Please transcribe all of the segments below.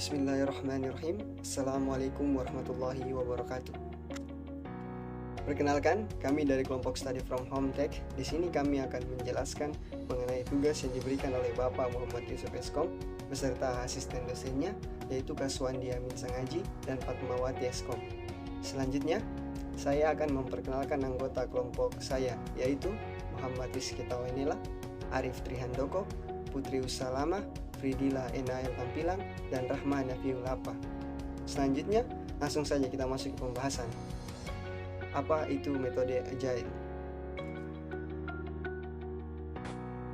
Bismillahirrahmanirrahim. Assalamualaikum warahmatullahi wabarakatuh. Perkenalkan, kami dari kelompok Study from Home Tech. Di sini kami akan menjelaskan mengenai tugas yang diberikan oleh Bapak Muhammad Yusuf Eskom beserta asisten dosennya, yaitu Kaswandi Amin Sangaji dan Fatmawati Eskom. Selanjutnya, saya akan memperkenalkan anggota kelompok saya, yaitu Muhammad Rizky Tawenila, Arif Trihandoko, Putri Usalama, Fridila Enael Tampilang, dan Rahma Nafiul Lapa. Selanjutnya, langsung saja kita masuk ke pembahasan. Apa itu metode Agile?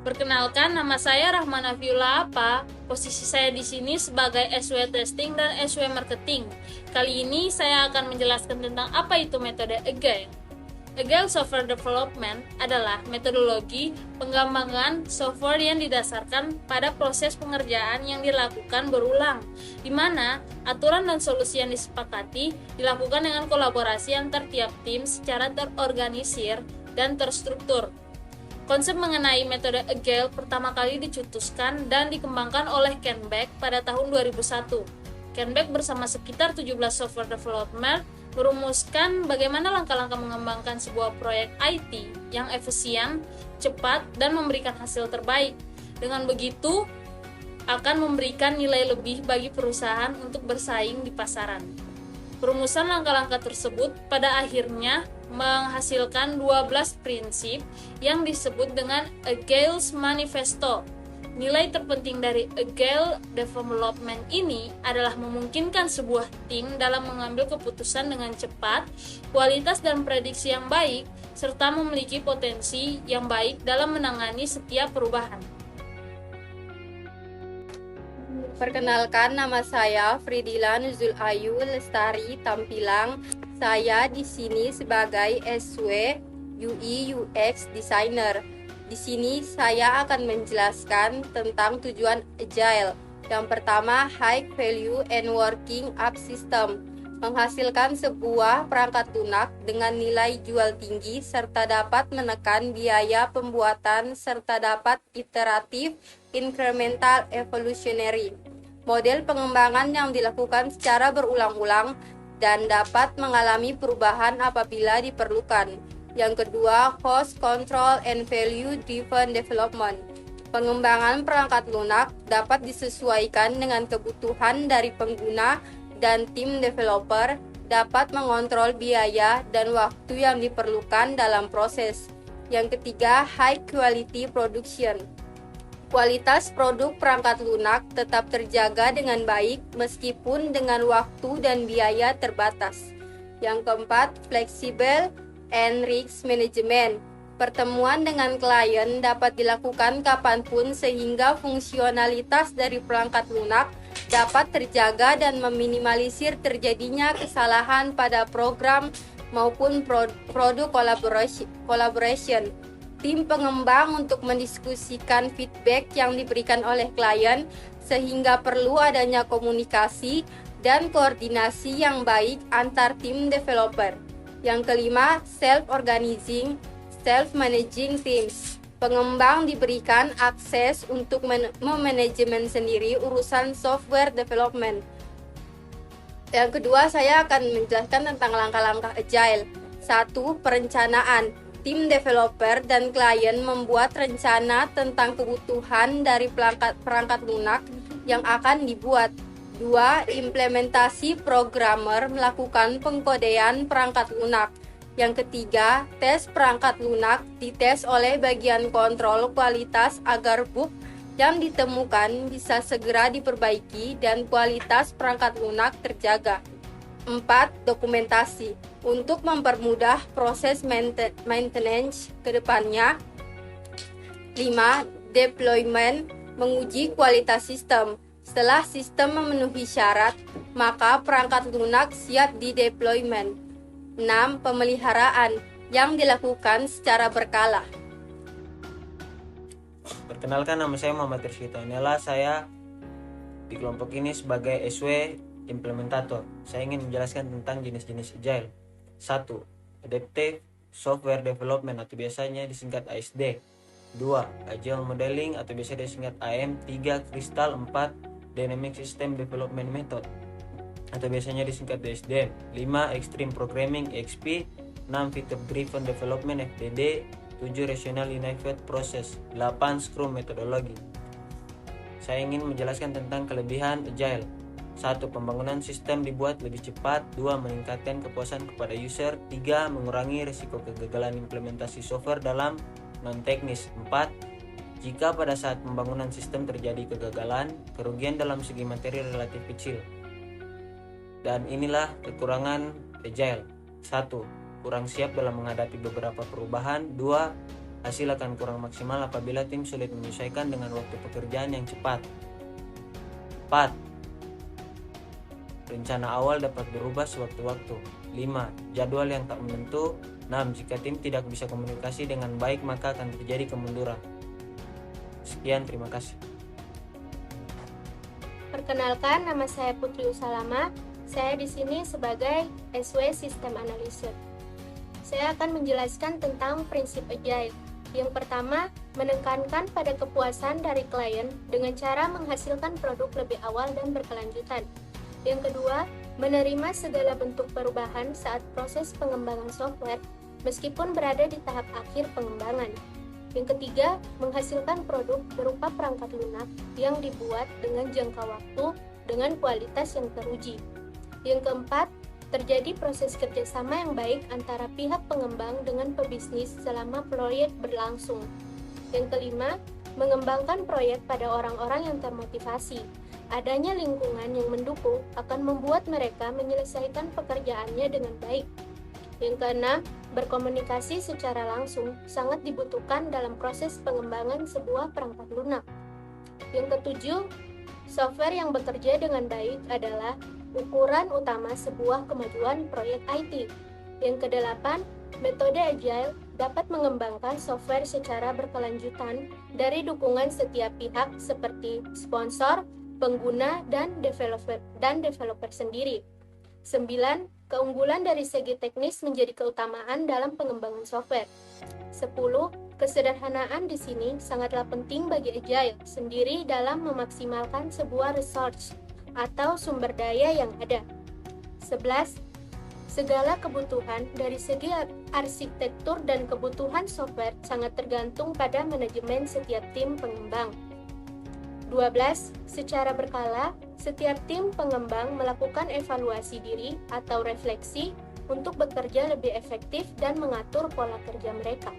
Perkenalkan, nama saya Rahma Nafiul Lapa. Posisi saya di sini sebagai SW Testing dan SW Marketing. Kali ini saya akan menjelaskan tentang apa itu metode Agile. Agile Software Development adalah metodologi pengembangan software yang didasarkan pada proses pengerjaan yang dilakukan berulang, di mana aturan dan solusi yang disepakati dilakukan dengan kolaborasi antar tiap tim secara terorganisir dan terstruktur. Konsep mengenai metode Agile pertama kali dicetuskan dan dikembangkan oleh Ken Beck pada tahun 2001. Ken Beck bersama sekitar 17 software developer merumuskan bagaimana langkah-langkah mengembangkan sebuah proyek IT yang efisien, cepat, dan memberikan hasil terbaik. Dengan begitu, akan memberikan nilai lebih bagi perusahaan untuk bersaing di pasaran. Perumusan langkah-langkah tersebut pada akhirnya menghasilkan 12 prinsip yang disebut dengan Agile's Manifesto. Nilai terpenting dari Agile Development ini adalah memungkinkan sebuah tim dalam mengambil keputusan dengan cepat, kualitas dan prediksi yang baik, serta memiliki potensi yang baik dalam menangani setiap perubahan. Perkenalkan, nama saya Fridila Nuzul Ayu Lestari Tampilang. Saya di sini sebagai SW UI UX Designer. Di sini saya akan menjelaskan tentang tujuan Agile. Yang pertama, High Value and Working Up System. Menghasilkan sebuah perangkat lunak dengan nilai jual tinggi serta dapat menekan biaya pembuatan serta dapat iteratif, incremental, evolutionary. Model pengembangan yang dilakukan secara berulang-ulang dan dapat mengalami perubahan apabila diperlukan. Yang kedua, Cost Control and Value Driven Development. Pengembangan perangkat lunak dapat disesuaikan dengan kebutuhan dari pengguna dan tim developer dapat mengontrol biaya dan waktu yang diperlukan dalam proses. Yang ketiga, High Quality Production. Kualitas produk perangkat lunak tetap terjaga dengan baik meskipun dengan waktu dan biaya terbatas. Yang keempat, Flexible and Risk Management. Pertemuan dengan klien dapat dilakukan kapanpun sehingga fungsionalitas dari perangkat lunak dapat terjaga dan meminimalisir terjadinya kesalahan pada program maupun produk collaboration. Tim pengembang untuk mendiskusikan feedback yang diberikan oleh klien sehingga perlu adanya komunikasi dan koordinasi yang baik antar tim developer. Yang kelima, self-organizing, self-managing teams. Pengembang diberikan akses untuk memanajemen sendiri urusan software development. Yang kedua, saya akan menjelaskan tentang langkah-langkah Agile. 1. Perencanaan. Tim developer dan klien membuat rencana tentang kebutuhan dari perangkat lunak yang akan dibuat. 2. Implementasi. Programmer melakukan pengkodean perangkat lunak. Yang ketiga, tes perangkat lunak dites oleh bagian kontrol kualitas agar bug yang ditemukan bisa segera diperbaiki dan kualitas perangkat lunak terjaga. 4. Dokumentasi. Untuk mempermudah proses maintenance ke depannya. 5. Deployment. Menguji kualitas sistem. Setelah sistem memenuhi syarat, maka perangkat lunak siap di deployment. 6. Pemeliharaan yang dilakukan secara berkala. Perkenalkan, nama saya Muhammad Rizky Tawenila. Saya di kelompok ini sebagai SW Implementator. Saya ingin menjelaskan tentang jenis-jenis Agile. 1. Adaptive Software Development atau biasanya disingkat ASD. 2. Agile Modeling atau biasa disingkat AM. 3. Crystal. 4. Dynamic System Development Method atau biasanya disingkat DSDM. 5. Extreme Programming (EXP). 6. Feature Driven Development (FDD). 7. Rational Innovative Process. 8. Scrum Methodology. Saya ingin menjelaskan tentang kelebihan Agile. 1. Pembangunan sistem dibuat lebih cepat. 2. Meningkatkan kepuasan kepada user. 3. Mengurangi risiko kegagalan implementasi software dalam non-teknis. 4. Jika pada saat pembangunan sistem terjadi kegagalan, kerugian dalam segi materi relatif kecil. Dan inilah kekurangan Agile. 1. Kurang siap dalam menghadapi beberapa perubahan. 2. Hasil akan kurang maksimal apabila tim sulit menyesuaikan dengan waktu pekerjaan yang cepat. 4. Rencana awal dapat berubah sewaktu-waktu. 5. Jadwal yang tak menentu. 6. Jika tim tidak bisa komunikasi dengan baik, maka akan terjadi kemunduran. Sekian, terima kasih. Perkenalkan, nama saya Putri Usalama. Saya di sini sebagai SW System Analyst. Saya akan menjelaskan tentang prinsip Agile. Yang pertama, menekankan pada kepuasan dari klien dengan cara menghasilkan produk lebih awal dan berkelanjutan. Yang kedua, menerima segala bentuk perubahan saat proses pengembangan software, meskipun berada di tahap akhir pengembangan. Yang ketiga, menghasilkan produk berupa perangkat lunak yang dibuat dengan jangka waktu dengan kualitas yang teruji. Yang keempat, terjadi proses kerjasama yang baik antara pihak pengembang dengan pebisnis selama proyek berlangsung. Yang kelima, mengembangkan proyek pada orang-orang yang termotivasi. Adanya lingkungan yang mendukung akan membuat mereka menyelesaikan pekerjaannya dengan baik. Yang keenam, berkomunikasi secara langsung sangat dibutuhkan dalam proses pengembangan sebuah perangkat lunak. Yang ketujuh, software yang bekerja dengan baik adalah ukuran utama sebuah kemajuan proyek IT. Yang kedelapan, metode Agile dapat mengembangkan software secara berkelanjutan dari dukungan setiap pihak seperti sponsor, pengguna, dan developer sendiri. 9. Keunggulan dari segi teknis menjadi keutamaan dalam pengembangan software. 10. Kesederhanaan di sini sangatlah penting bagi Agile sendiri dalam memaksimalkan sebuah resource atau sumber daya yang ada. 11. Segala kebutuhan dari segi arsitektur dan kebutuhan software sangat tergantung pada manajemen setiap tim pengembang. 12. Secara berkala, setiap tim pengembang melakukan evaluasi diri atau refleksi untuk bekerja lebih efektif dan mengatur pola kerja mereka.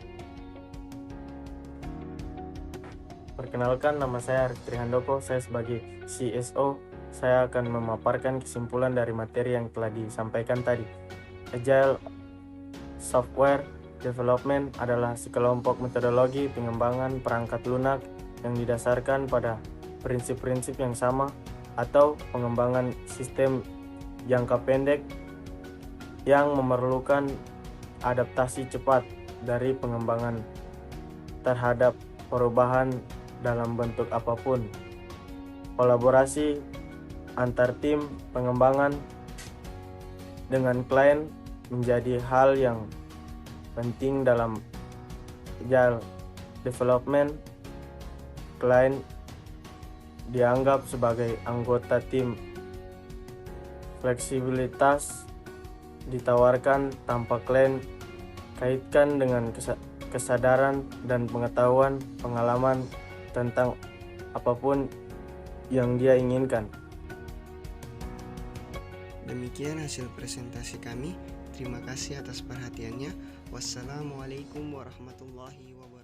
Perkenalkan, nama saya Arif Trihandoko. Saya sebagai CSO. Saya akan memaparkan kesimpulan dari materi yang telah disampaikan tadi. Agile Software Development adalah sekelompok metodologi pengembangan perangkat lunak yang didasarkan pada prinsip-prinsip yang sama atau pengembangan sistem jangka pendek yang memerlukan adaptasi cepat dari pengembangan terhadap perubahan dalam bentuk apapun. Kolaborasi antar tim pengembangan dengan klien menjadi hal yang penting dalam Agile Development. Klien dianggap sebagai anggota tim. Fleksibilitas ditawarkan tanpa klien, kaitkan dengan kesadaran dan pengetahuan pengalaman tentang apapun yang dia inginkan. Demikian hasil presentasi kami. Terima kasih atas perhatiannya. Wassalamualaikum warahmatullahi wabarakatuh.